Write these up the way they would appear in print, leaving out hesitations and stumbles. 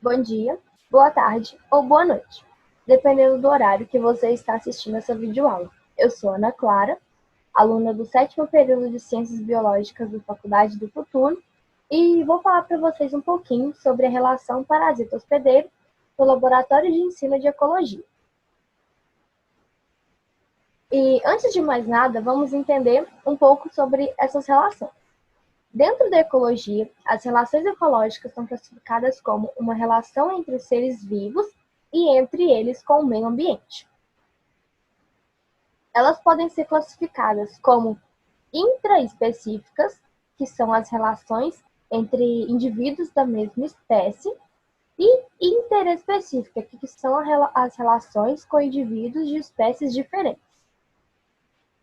bom dia, boa tarde ou boa noite, dependendo do horário que você está assistindo essa videoaula. Eu sou Ana Clara, aluna do 7º período de Ciências Biológicas da Faculdade do Futuro, e vou falar para vocês um pouquinho sobre a relação parasita-hospedeiro no Laboratório de Ensino de Ecologia. E antes de mais nada, vamos entender um pouco sobre essas relações. Dentro da ecologia, as relações ecológicas são classificadas como uma relação entre os seres vivos e entre eles com o meio ambiente. Elas podem ser classificadas como intraespecíficas, que são as relações entre indivíduos da mesma espécie, e interespecíficas, que são as relações com indivíduos de espécies diferentes.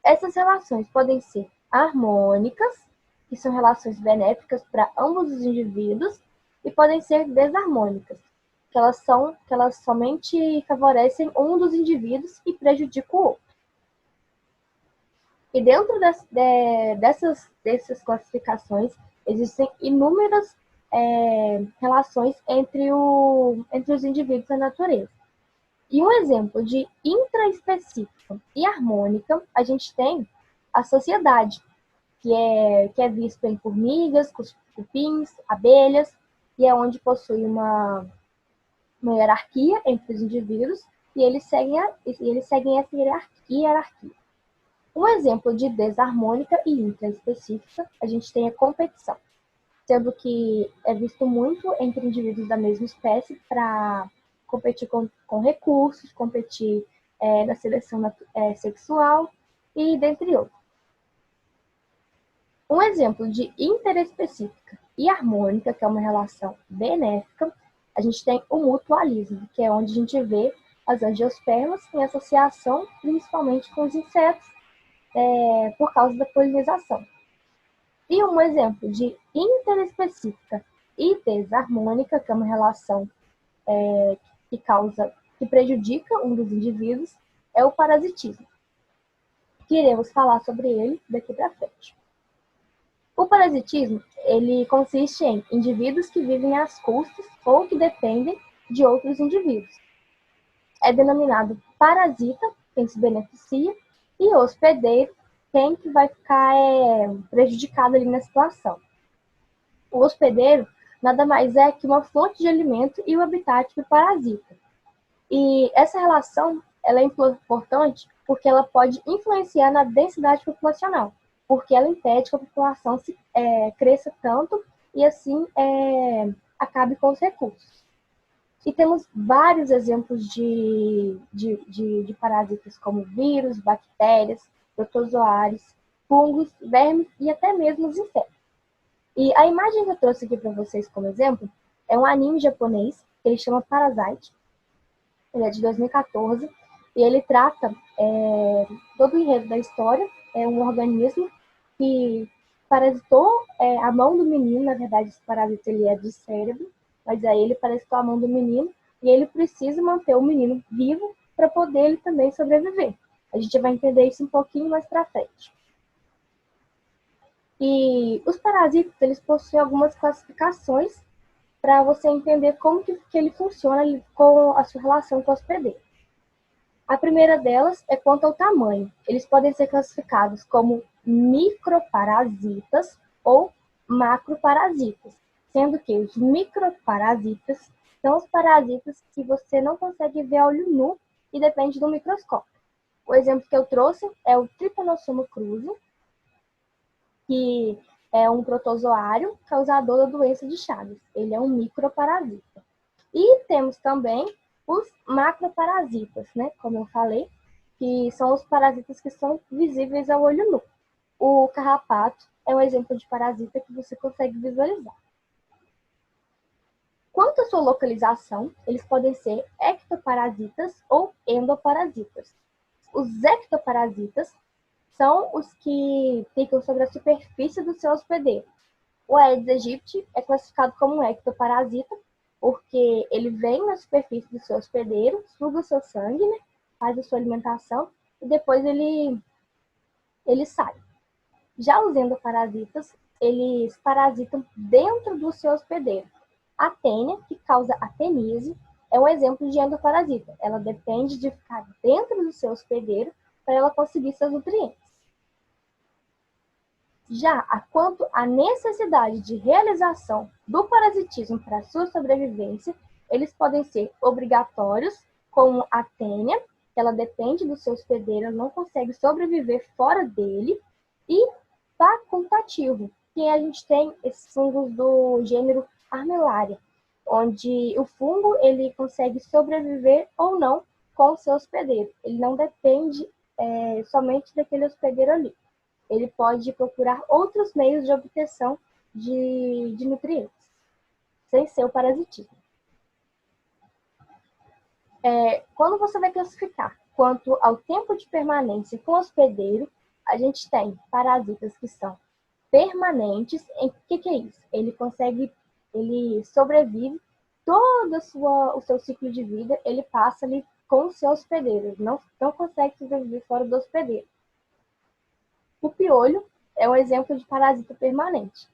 Essas relações podem ser harmônicas, que são relações benéficas para ambos os indivíduos, e podem ser desarmônicas, que elas somente favorecem um dos indivíduos e prejudicam o outro. E dentro dessas classificações, existem inúmeras relações entre os indivíduos e a natureza. E um exemplo de intraespecífica e harmônica, a gente tem a sociedade, que é visto em formigas, cupins, abelhas, e é onde possui uma hierarquia entre os indivíduos, e eles seguem essa hierarquia. Um exemplo de desarmônica e intraespecífica, a gente tem a competição, sendo que é visto muito entre indivíduos da mesma espécie para competir com recursos, competir na seleção sexual e dentre outros. Um exemplo de interespecífica e harmônica, que é uma relação benéfica, a gente tem o mutualismo, que é onde a gente vê as angiospermas em associação principalmente com os insetos por causa da polinização. E um exemplo de interespecífica e desarmônica, que é uma relação que prejudica um dos indivíduos, é o parasitismo. Que iremos falar sobre ele daqui para frente. O parasitismo, ele consiste em indivíduos que vivem às custas ou que dependem de outros indivíduos. É denominado parasita, quem se beneficia, e hospedeiro, quem que vai ficar prejudicado ali na situação. O hospedeiro nada mais é que uma fonte de alimento e o habitat do parasita. E essa relação ela é importante porque ela pode influenciar na densidade populacional, porque ela impede que a população cresça tanto e assim acabe com os recursos. E temos vários exemplos de parasitas como vírus, bactérias, protozoários, fungos, vermes e até mesmo os insetos. E a imagem que eu trouxe aqui para vocês como exemplo é um anime japonês que ele chama Parasite. Ele é de 2014 e ele trata todo o enredo da história. É um organismo que parasitou a mão do menino. Na verdade, esse parasita ele é do cérebro, mas aí ele parasitou a mão do menino e ele precisa manter o menino vivo para poder ele também sobreviver. A gente vai entender isso um pouquinho mais para frente. E os parasitas, eles possuem algumas classificações para você entender como que ele funciona com a sua relação com o hospedeiro. A primeira delas é quanto ao tamanho. Eles podem ser classificados como microparasitas ou macroparasitas, sendo que os microparasitas são os parasitas que você não consegue ver a olho nu e depende do microscópio. O exemplo que eu trouxe é o Trypanosoma cruzi, que é um protozoário causador da doença de Chagas. Ele é um microparasita. E temos também os macroparasitas, né? Como eu falei, que são os parasitas que são visíveis ao olho nu. O carrapato é um exemplo de parasita que você consegue visualizar. Quanto à sua localização, eles podem ser ectoparasitas ou endoparasitas. Os ectoparasitas são os que ficam sobre a superfície do seu hospedeiro. O Aedes aegypti é classificado como um ectoparasita, porque ele vem na superfície do seu hospedeiro, suga o seu sangue, né, faz a sua alimentação e depois ele sai. Já os endoparasitas, eles parasitam dentro do seu hospedeiro. A tênia, que causa ateníase, é um exemplo de endoparasita. Ela depende de ficar dentro do seu hospedeiro para ela conseguir seus nutrientes. Já quanto à necessidade de realização do parasitismo para sua sobrevivência, eles podem ser obrigatórios, como a tênia, que ela depende do seu hospedeiro, ela não consegue sobreviver fora dele, e facultativo, que a gente tem esses fungos do gênero Armillaria, onde o fungo ele consegue sobreviver ou não com o seu hospedeiro. Ele não depende somente daquele hospedeiro ali. Ele pode procurar outros meios de obtenção de nutrientes, sem ser o parasitismo. Quando você vai classificar quanto ao tempo de permanência com o hospedeiro, a gente tem parasitas que são permanentes. O que é isso? Ele sobrevive todo o seu ciclo de vida, ele passa ali com o seu hospedeiro, ele não consegue sobreviver fora do hospedeiro. O piolho é um exemplo de parasita permanente.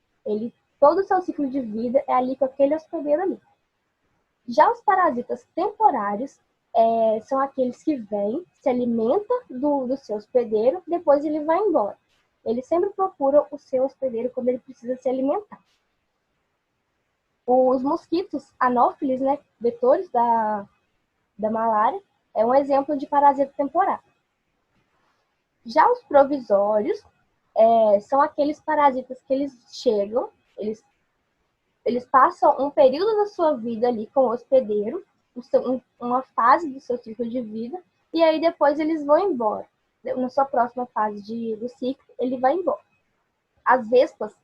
Todo o seu ciclo de vida é ali com aquele hospedeiro ali. Já os parasitas temporários são aqueles que vêm, se alimentam do seu hospedeiro, depois ele vai embora. Ele sempre procura o seu hospedeiro quando ele precisa se alimentar. Os mosquitos anófilis, né, vetores da malária, é um exemplo de parasita temporário. Já os provisórios são aqueles parasitas que eles chegam, eles passam um período da sua vida ali com o hospedeiro, uma fase do seu ciclo de vida, e aí depois eles vão embora. Na sua próxima fase do ciclo, ele vai embora. As vespas,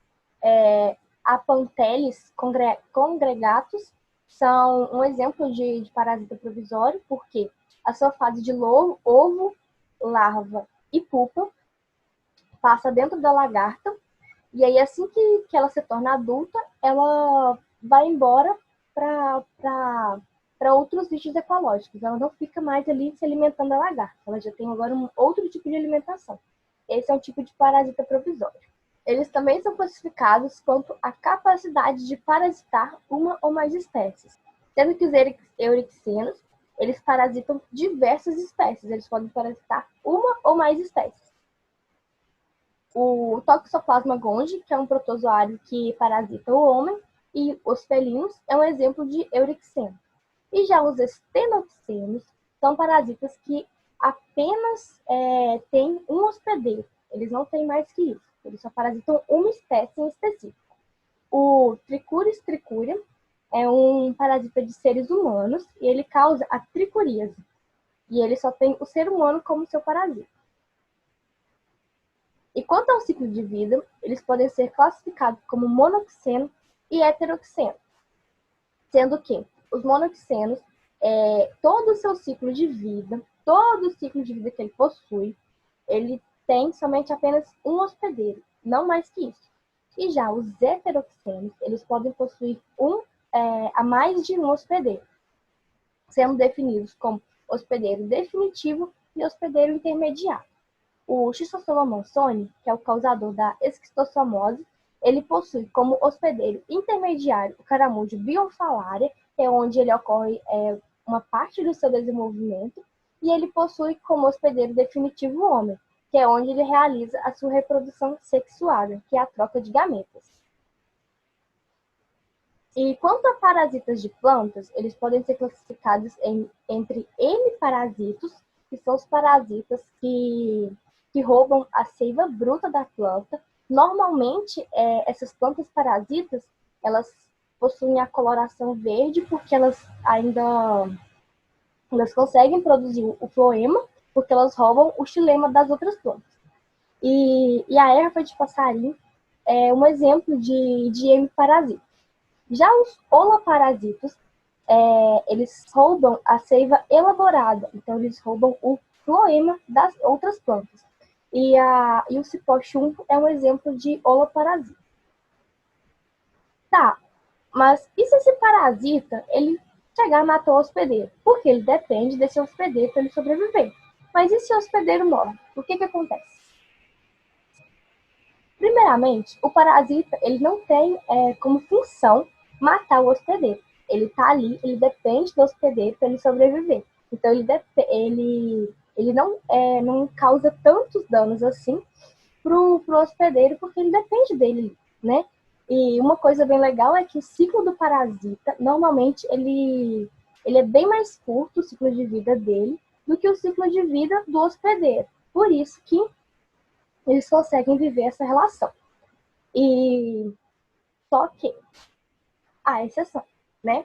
a Pantelis congregatus, são um exemplo de parasita provisório, porque a sua fase de ovo, larva e pupa passa dentro da lagarta, e aí assim que ela se torna adulta, ela vai embora para outros bichos ecológicos. Ela não fica mais ali se alimentando da lagarta, ela já tem agora um outro tipo de alimentação. Esse é um tipo de parasita provisório. Eles também são classificados quanto à capacidade de parasitar uma ou mais espécies, sendo que os eurixinos, eles parasitam diversas espécies, eles podem parasitar uma ou mais espécies. O Toxoplasma gondii, que é um protozoário que parasita o homem, e os felinos é um exemplo de eurixeno. E já os estenopcenos são parasitas que apenas têm um hospedeiro, eles não têm mais que isso, eles só parasitam uma espécie em específico. O Trichuris trichuria é um parasita de seres humanos e ele causa a tricuríase, e ele só tem o ser humano como seu parasita. E quanto ao ciclo de vida, eles podem ser classificados como monoxeno e heteroxeno, sendo que os monoxenos, todo o seu ciclo de vida, todo o ciclo de vida que ele possui, ele tem somente apenas um hospedeiro, não mais que isso. E já os heteroxenos, eles podem possuir a mais de um hospedeiro, sendo definidos como hospedeiro definitivo e hospedeiro intermediário. O Schistosoma monzoni, que é o causador da esquistossomose, ele possui como hospedeiro intermediário o Caramujo biofalaria, que é onde ele ocorre uma parte do seu desenvolvimento, e ele possui como hospedeiro definitivo o homem, que é onde ele realiza a sua reprodução sexuada, que é a troca de gametas. E quanto a parasitas de plantas, eles podem ser classificados entre hemiparasitos, que são os parasitas que roubam a seiva bruta da planta. Normalmente, essas plantas parasitas, elas possuem a coloração verde porque elas conseguem produzir o floema, porque elas roubam o xilema das outras plantas. E a erva de passarinho é um exemplo de hemiparasita. Já os holoparasitos, eles roubam a seiva elaborada, então eles roubam o floema das outras plantas. E o cipó chumbo é um exemplo de holoparasita. Tá, mas e se esse parasita, ele chegar a matar o hospedeiro? Porque ele depende desse hospedeiro para ele sobreviver. Mas e se o hospedeiro morre? O que acontece? Primeiramente, o parasita ele não tem como função matar o hospedeiro. Ele está ali, ele depende do hospedeiro para ele sobreviver. Então ele não causa tantos danos assim pro hospedeiro, porque ele depende dele, né? E uma coisa bem legal é que o ciclo do parasita, normalmente, ele é bem mais curto, o ciclo de vida dele, do que o ciclo de vida do hospedeiro. Por isso que eles conseguem viver essa relação. E só que há exceção, né?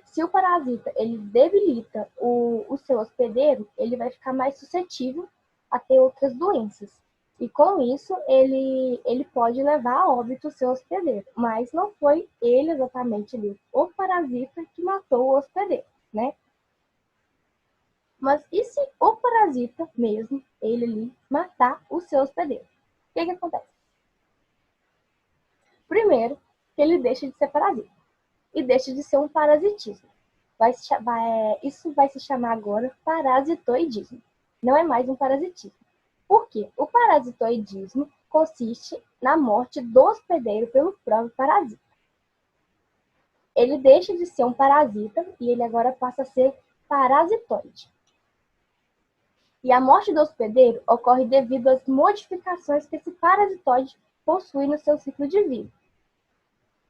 Se o parasita ele debilita o seu hospedeiro, ele vai ficar mais suscetível a ter outras doenças. E com isso, ele pode levar a óbito o seu hospedeiro. Mas não foi ele exatamente ali, o parasita, que matou o hospedeiro, né? Mas e se o parasita mesmo, ele ali, matar o seu hospedeiro? O que acontece? Primeiro, que ele deixa de ser parasita e deixa de ser um parasitismo. Isso vai se chamar agora parasitoidismo. Não é mais um parasitismo. Por quê? O parasitoidismo consiste na morte do hospedeiro pelo próprio parasita. Ele deixa de ser um parasita e ele agora passa a ser parasitoide. E a morte do hospedeiro ocorre devido às modificações que esse parasitoide possui no seu ciclo de vida.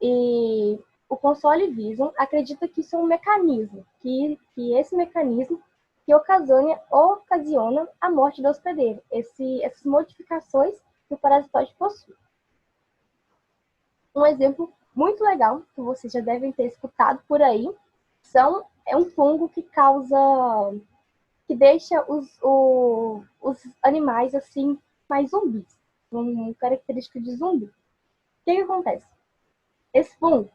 E o console Vision acredita que isso é um mecanismo, que esse mecanismo que ocasiona a morte do hospedeiro, essas modificações que o parasitóide possui. Um exemplo muito legal, que vocês já devem ter escutado por aí, é um fungo que deixa os animais assim mais zumbis, uma característica de zumbi. O que acontece? Esse fungo,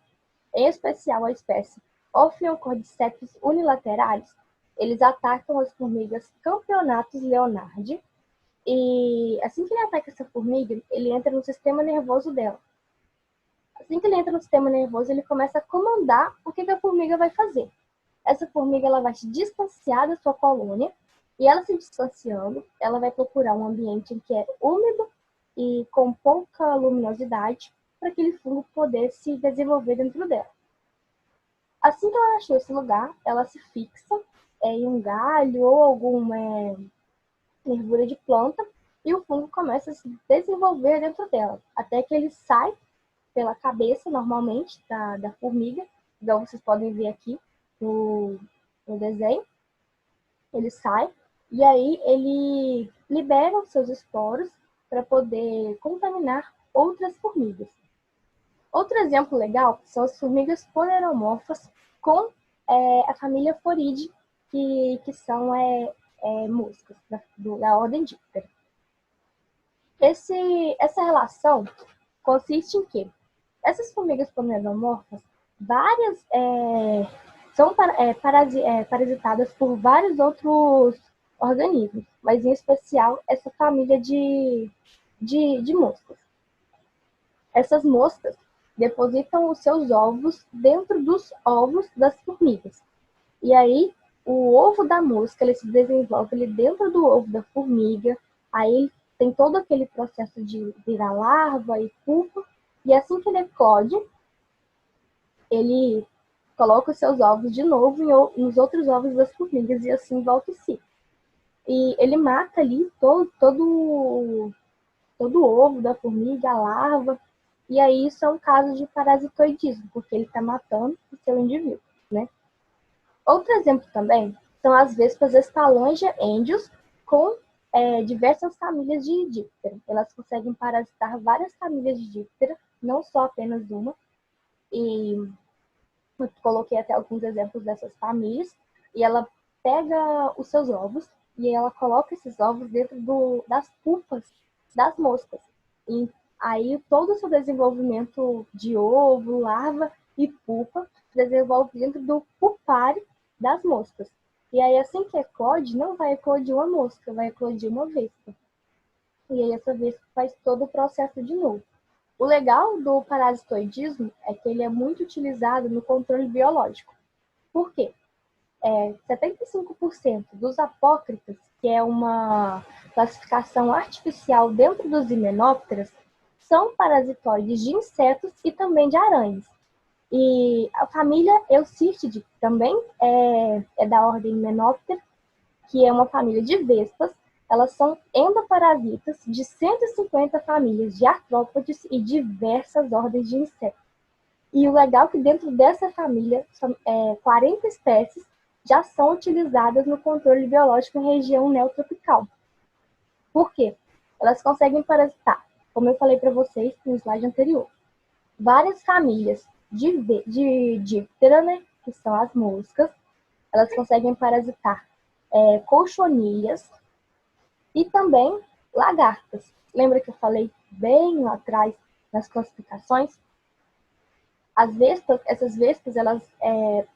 em especial a espécie Ophiocordyceps unilateralis, eles atacam as formigas Campeonatus leonardi e assim que ele ataca essa formiga, ele entra no sistema nervoso dela. Assim que ele entra no sistema nervoso, ele começa a comandar o que a formiga vai fazer. Essa formiga ela vai se distanciar da sua colônia e ela se distanciando, ela vai procurar um ambiente em que é úmido e com pouca luminosidade para aquele fungo poder se desenvolver dentro dela. Assim que ela achou esse lugar, ela se fixa em um galho ou alguma nervura de planta e o fungo começa a se desenvolver dentro dela, até que ele sai pela cabeça, normalmente, da formiga, igual vocês podem ver aqui no desenho. Ele sai e aí ele libera os seus esporos para poder contaminar outras formigas. Outro exemplo legal são as formigas poleromorfas com a família Foridae, que são moscas da ordem Diptera. Essa relação consiste em que essas formigas poleromorfas, várias são parasitadas por vários outros organismos, mas em especial essa família de moscas. Essas moscas depositam os seus ovos dentro dos ovos das formigas. E aí, o ovo da mosca ele se desenvolve ali dentro do ovo da formiga, aí tem todo aquele processo de virar larva e pupa, e assim que ele eclode, ele coloca os seus ovos de novo nos outros ovos das formigas e assim volta em si. E ele mata ali todo o ovo da formiga, a larva, e aí isso é um caso de parasitoidismo, porque ele está matando o seu indivíduo, né? Outro exemplo também são as vespas Estalogia endius com diversas famílias de díptera. Elas conseguem parasitar várias famílias de díptera, não só apenas uma. E eu coloquei até alguns exemplos dessas famílias. E ela pega os seus ovos e ela coloca esses ovos dentro das pupas das moscas. E aí todo o seu desenvolvimento de ovo, larva e pupa desenvolve dentro do pupário das moscas. E aí assim que eclode, não vai eclodir uma mosca, vai eclodir uma vespa. E aí essa vespa faz todo o processo de novo. O legal do parasitoidismo é que ele é muito utilizado no controle biológico. Por quê? 75% dos apócritas, que é uma classificação artificial dentro dos himenópteras, são parasitoides de insetos e também de aranhas. E a família Eucyrtidae também é da ordem Menoptera, que é uma família de vespas. Elas são endoparasitas de 150 famílias de artrópodes e diversas ordens de insetos. E o legal é que dentro dessa família, 40 espécies já são utilizadas no controle biológico em região neotropical. Por quê? Elas conseguem parasitar, como eu falei para vocês no slide anterior, várias famílias de Diptera, né, que são as moscas. Elas conseguem parasitar colchonilhas e também lagartas. Lembra que eu falei bem lá atrás nas classificações? As vespas, essas vespas, elas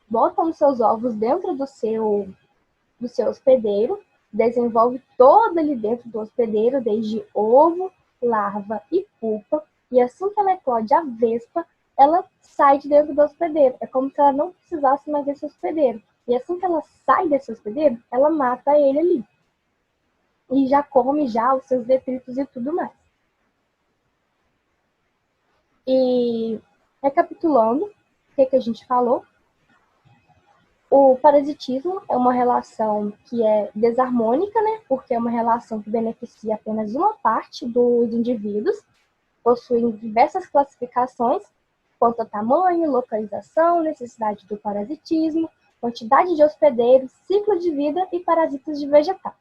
botam os seus ovos dentro do seu hospedeiro, desenvolve todo ali dentro do hospedeiro, desde ovo, larva e pupa, e assim que ela eclode a vespa, ela sai de dentro do hospedeiro. É como se ela não precisasse mais desse hospedeiro. E assim que ela sai desse hospedeiro, ela mata ele ali. E já come já os seus detritos e tudo mais. E recapitulando, o que a gente falou? O parasitismo é uma relação que é desarmônica, né? Porque é uma relação que beneficia apenas uma parte dos indivíduos, possuindo diversas classificações quanto a tamanho, localização, necessidade do parasitismo, quantidade de hospedeiros, ciclo de vida e parasitas de vegetais.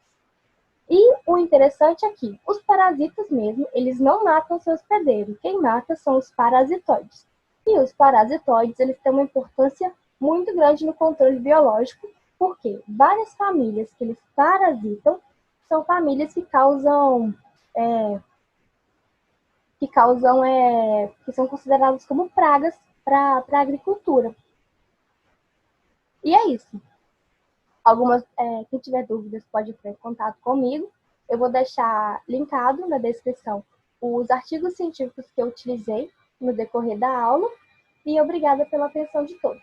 E o interessante é que os parasitas mesmo, eles não matam seu hospedeiro. Quem mata são os parasitoides. E os parasitoides, eles têm uma importância muito grande no controle biológico, porque várias famílias que eles parasitam são famílias que que são consideradas como pragas para a agricultura. E é isso. Quem tiver dúvidas pode entrar em contato comigo. Eu vou deixar linkado na descrição os artigos científicos que eu utilizei no decorrer da aula. E obrigada pela atenção de todos.